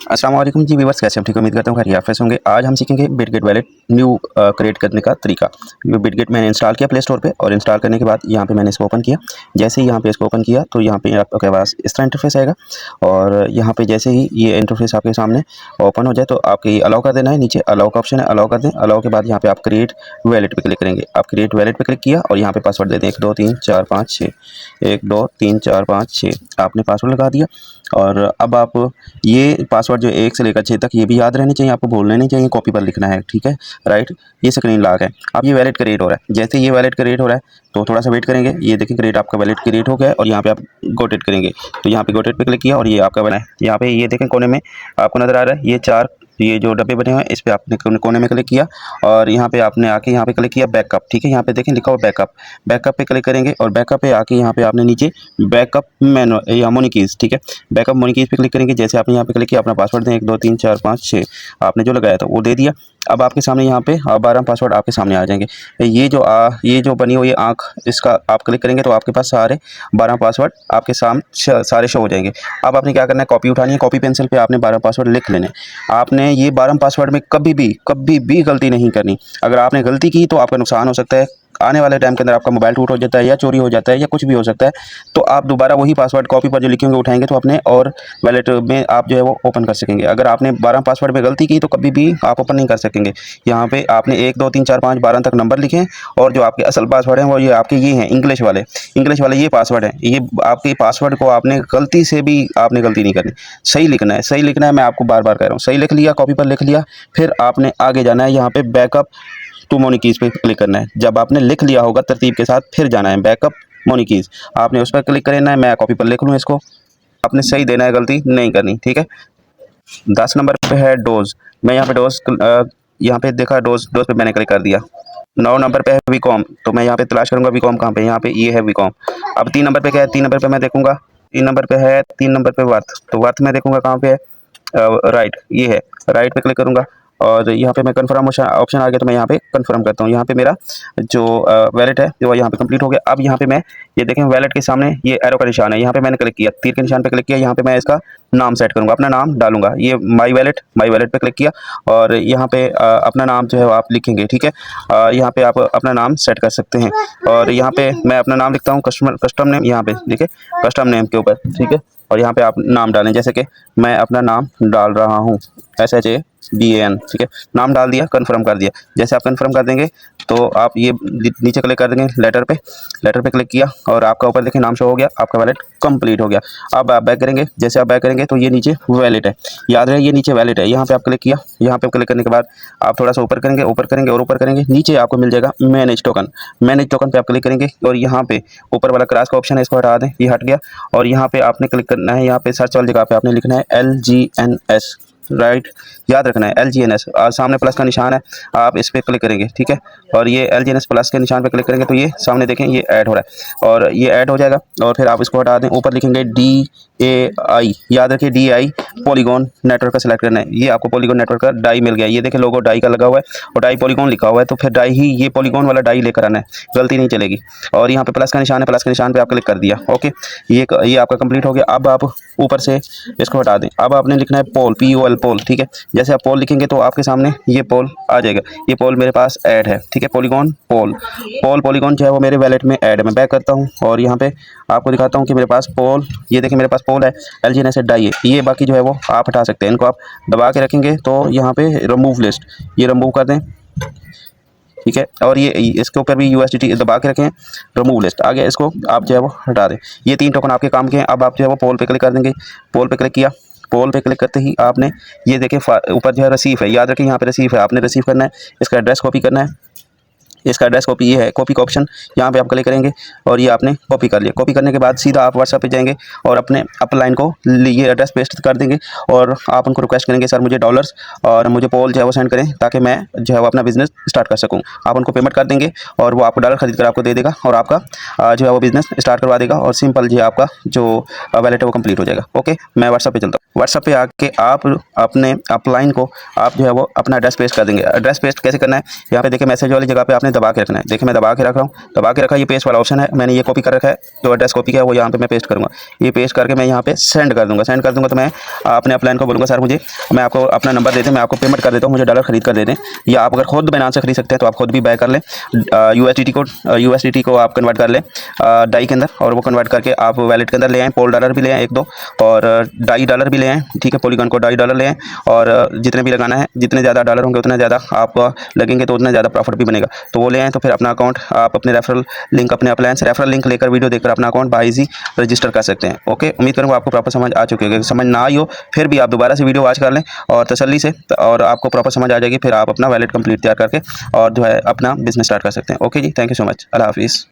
अस्सलाम वालेकुम जी व्यूअर्स, कैसे हम ठीक उम्मीद करता हूँ खैरियत से होंगे। आज हम सीखेंगे बिटगेट वैलेट न्यू क्रिएट करने का तरीका। बिटगेट मैंने इंस्टॉल किया प्ले स्टोर पे, और इंस्टॉल करने के बाद यहाँ पे मैंने इसको ओपन किया। जैसे ही यहाँ पे इसको ओपन किया तो यहाँ पे आपके पास इस तरह इंटरफेस आएगा, और यहाँ पे जैसे ही ये इंटरफेस आपके सामने ओपन हो जाए तो आपके अलाउ कर देना है। नीचे अलाउ का ऑप्शन है, अलाउ कर दें। अलाउ के बाद यहाँ पे आप क्रिएट वैलेट पे क्लिक करेंगे। आप क्रिएट वैलेट पे क्लिक किया और यहाँ पे पासवर्ड दे दें 1 2 3 4 5 6, 1 2 3 4 5 6। आपने पासवर्ड लगा दिया, और अब आप ये पासवर्ड जो 1 से लेकर 6 तक ये भी याद रहने चाहिए, आपको भूलने नहीं चाहिए, कॉपी पर लिखना है, ठीक है, राइट। ये स्क्रीन लॉक है। अब ये वैलेट क्रिएट हो रहा है। जैसे ये वैलेट क्रिएट हो रहा है तो थोड़ा सा वेट करेंगे। ये देखिए क्रिएट, आपका वैलेट क्रिएट हो गया है, और यहाँ पे आप गोटेट करेंगे। तो यहाँ पे गोटेट पे क्लिक किया और ये आपका बना है। यहाँ पे ये देखें कोने में आपको नज़र आ रहा है, ये 4 ये जो डब्बे बने हुए हैं, इस पे आपने कोने में क्लिक किया, और यहाँ पे आपने आके यहाँ पे क्लिक किया बैकअप, ठीक है। यहाँ पे देखें लिखा हुआ बैकअप, बैकअप पे क्लिक करेंगे, और बैकअप पे आके यहाँ पे आपने नीचे बैकअप मेनू या मोनिकीज, ठीक है, बैकअप मोनिकीज पे क्लिक करेंगे। जैसे आपने यहाँ पे क्लिक किया, अपना पासवर्ड दें 1 2 3 4 5 6, आपने जो लगाया था वो दे दिया। अब आपके सामने यहाँ पे 12 पासवर्ड आपके सामने आ जाएंगे। ये जो बनी हुई है आँख, इसका आप क्लिक करेंगे तो आपके पास सारे 12 पासवर्ड आपके सामने सारे शो हो जाएंगे। अब आपने क्या करना है, कॉपी उठानी है, कॉपी पेंसिल पे आपने 12 पासवर्ड लिख लेने। आपने ये 12 पासवर्ड में कभी भी गलती नहीं करनी। अगर आपने गलती की तो आपका नुकसान हो सकता है। आने वाले टाइम के अंदर आपका मोबाइल टूट हो जाता है, या चोरी हो जाता है, या कुछ भी हो सकता है। तो आप दोबारा वही पासवर्ड कॉपी पर जो लिखे होंगे उठाएंगे तो अपने और वैलेट में आप जो है वो ओपन कर सकेंगे। अगर आपने 12 पासवर्ड में गलती की तो कभी भी आप ओपन नहीं कर सकेंगे। यहाँ पे आपने 1 2 3 4 5 12 तक नंबर लिखे, और जो आपके असल पासवर्ड हैं वो ये आपके ये हैं इंग्लिश वाले ये पासवर्ड हैं। ये आपके पासवर्ड को आपने गलती से भी आपने गलती नहीं करनी, सही लिखना है, सही लिखना है। मैं आपको बार बार कह रहा हूँ, सही लिख लिया, कॉपी पर लिख लिया, फिर आपने आगे जाना है। यहाँ पे बैकअप टू मोनिकीज पे क्लिक करना है। जब आपने लिख लिया होगा तरतीब के साथ, फिर जाना है बैकअप मोनिकीज, आपने उस पर क्लिक करना है। मैं कॉपी पर लिख लूँ इसको, आपने सही देना है, गलती नहीं करनी, ठीक है। 10 नंबर पे है डोज। मैं यहाँ पे डोज यहाँ पे देखा डोज पे मैंने क्लिक कर दिया। 9 नंबर पे है वीकॉम, तो मैं यहाँ पे तलाश करूँगा वीकॉम कहाँ पे, यहाँ पे ये है वीकॉम। अब 3 नंबर पे क्या है, 3 नंबर पे मैं देखूँगा, 3 नंबर पे है, 3 नंबर पे वर्थ, तो वर्थ मैं देखूँगा कहाँ पे है, राइट, ये है, राइट पे क्लिक करूँगा, और यहाँ पे मैं कंफर्म ऑप्शन आ गया तो मैं यहाँ पे कंफर्म करता हूँ। यहाँ पे मेरा जो वैलेट है वो यहाँ पे कंप्लीट हो गया। अब यहाँ पे मैं ये देखें वैलेट के सामने ये एरो का निशान है, यहाँ पे मैंने क्लिक किया, तीर के निशान पे क्लिक किया। यहाँ पे मैं इसका नाम सेट करूँगा, अपना नाम डालूंगा। ये माई वैलेट पे क्लिक किया, और यहाँ पे अपना नाम जो है वो आप लिखेंगे, ठीक है। यहाँ पे आप अपना नाम सेट कर सकते हैं, और यहाँ पे मैं अपना नाम लिखता हूँ, कस्टम नेम, यहाँ पे देखिए कस्टम नेम के ऊपर, ठीक है। और यहाँ पे आप नाम डालें, जैसे कि मैं अपना नाम डाल रहा हूँ SHABAN, ठीक है, नाम डाल दिया, कंफर्म कर दिया। जैसे आप कंफर्म कर देंगे तो आप ये नीचे क्लिक कर देंगे लेटर पे क्लिक किया, और आपका ऊपर देखिए नाम शो हो गया, आपका वैलेट कंप्लीट हो गया। अब आप बैक करेंगे, जैसे आप बैक करेंगे तो ये नीचे वैलेट है, याद रहे ये नीचे वैलेट है। यहाँ पे आप क्लिक किया, यहाँ पे क्लिक करने के बाद आप थोड़ा सा ऊपर करेंगे और ऊपर करेंगे, नीचे आपको मिल जाएगा मैनेज टोकन पे आप क्लिक करेंगे, और यहाँ पे ऊपर वाला क्रॉस का ऑप्शन है, इसको हटा दें, ये हट गया। और यहाँ पे आपने क्लिक करना है, यहाँ पे सर्च वाली जगह पे आपने लिखना है LGNS, राइट, याद रखना है LGNS। सामने प्लस का निशान है, आप इस पर क्लिक करेंगे, ठीक है। और ये LGNS प्लस के निशान पे क्लिक करेंगे तो ये सामने देखें ये ऐड हो रहा है, और ये ऐड हो जाएगा। और फिर आप इसको हटा दें, ऊपर लिखेंगे DAI, याद रखिए DAI, पॉलीगॉन नेटवर्क का सिलेक्ट करना है। ये आपको पॉलीगॉन नेटवर्क का डाई मिल गया, ये देखें लोगो डाई का लगा हुआ है, और डाई पॉलीगॉन लिखा हुआ है, तो फिर डाई ही ये पॉलीगॉन वाला डाई लेकर आना है, गलती नहीं चलेगी। और यहाँ पे प्लस का निशान है, प्लस के निशान पे आप क्लिक कर दिया, ओके। ये आपका कंप्लीट हो गया। अब आप ऊपर से इसको हटा दें, अब आपने लिखना है POL, पोल, ठीक है। जैसे आप पोल लिखेंगे तो आपके सामने ये पोल आ जाएगा। ये पोल मेरे पास ऐड है, ठीक है, पॉलीगॉन पॉलीगॉन जो है वो मेरे वैलेट में ऐड है। मैं बैक करता हूँ और यहाँ पे आपको दिखाता हूँ कि मेरे पास पोल, ये देखिए मेरे पास पोल है, LGNS डाई है। ये बाकी जो है वो आप हटा सकते हैं, इनको आप दबा के रखेंगे तो यहाँ पे रिमूव लिस्ट, ये रिमूव कर दें, ठीक है। और ये इसके ऊपर भी USDT दबा के रखें, रिमूव लिस्ट आ गया, इसको आप जो है वो हटा दें। ये 3 टोकन आपके काम के हैं। अब आप जो है वो पोल पे क्लिक कर देंगे, पोल पे क्लिक किया, पोल पे क्लिक करते ही आपने ये देखें ऊपर जो है रिसीव है, याद रखें यहाँ पे रिसीव है, आपने रिसीव करना है, इसका एड्रेस कॉपी करना है। इसका एड्रेस कॉपी ये है, कॉपी का ऑप्शन यहाँ पे आप क्लिक करेंगे, और ये आपने कॉपी कर लिया। कॉपी करने के बाद सीधा आप व्हाट्सएप पे जाएंगे और अपने अपलाइन को ये एड्रेस पेस्ट कर देंगे, और आप उनको रिक्वेस्ट करेंगे सर मुझे डॉलर्स और मुझे पोल जो है वो सेंड करें, ताकि मैं जो है वो अपना बिजनेस स्टार्ट कर सकूँ। आप उनको पेमेंट कर देंगे, और वो आपको डॉलर खरीद कर आपको दे देगा, और आपका जो है वो बिज़नेस स्टार्ट करवा देगा, और सिंपल जो है आपका जो वैलेट है वो कंप्लीट हो जाएगा। ओके, मैं व्हाट्सएप पे चलता हूँ। व्हाट्सएप पे आके आप अपने अपलाइन को आप जो है वो अपना एड्रेस पेस्ट कर देंगे। एड्रेस पेस्ट कैसे करना है, यहाँ पे देखिए मैसेज वाली जगह पे आपने दबा के रखना है। देखिए मैं दबा के रख रहा हूँ, दबा के रखा, ये पेस्ट वाला ऑप्शन है, मैंने ये कॉपी कर रखा है, जो एड्रेस कॉपी किया है वो यहाँ पे मैं पेस्ट करूँगा। ये पेस्ट करके मैं यहाँ पे सेंड कर दूँगा। सेंड कर दूँगा तो मैं अपने अपलाइन को बोलूँगा, सर मुझे, मैं आपको अपना नंबर देते हैं, मैं आपको पेमेंट कर देता हूँ, मुझे डॉलर खरीद कर दे दें। या आप अगर खुद बाइनेंस से खरीद सकते हैं तो आप खुद भी बाय कर लें। यूएसडीटी को आप कन्वर्ट कर लें डाई के अंदर, और वो कन्वर्ट करके आप वैलेट के अंदर ले आएँ। पोल डॉलर भी ले आएँ 1-2, और डाई डॉलर भी ले आएँ, ठीक है, पॉलीगॉन को डाई डॉलर ले आएँ। और जितने भी लगाना है, जितने ज़्यादा डॉलर होंगे उतना ज़्यादा आप लगेंगे, तो उतना ज़्यादा प्रॉफिट भी बनेगा। तो वो ले आएँ। तो फिर अपना अकाउंट आप अपने रेफरल लिंक, अपने अपलाइन से रेफरल लिंक लेकर वीडियो देखकर अपना अकाउंट बाय इजी रजिस्टर कर सकते हैं। ओके, उम्मीद करूँगा आपको प्रॉपर समझ आ चुकी होगी। समझ ना आई हो फिर भी आप दोबारा से वीडियो वॉच कर लें और तसल्ली से, और आपको प्रॉपर समझ आ जाएगी। फिर आप अपना वैलेट कंप्लीट तैयार करके और जो है अपना बिजनेस स्टार्ट कर सकते हैं। ओके जी, थैंक यू सो मच, अल्लाह हाफिज़।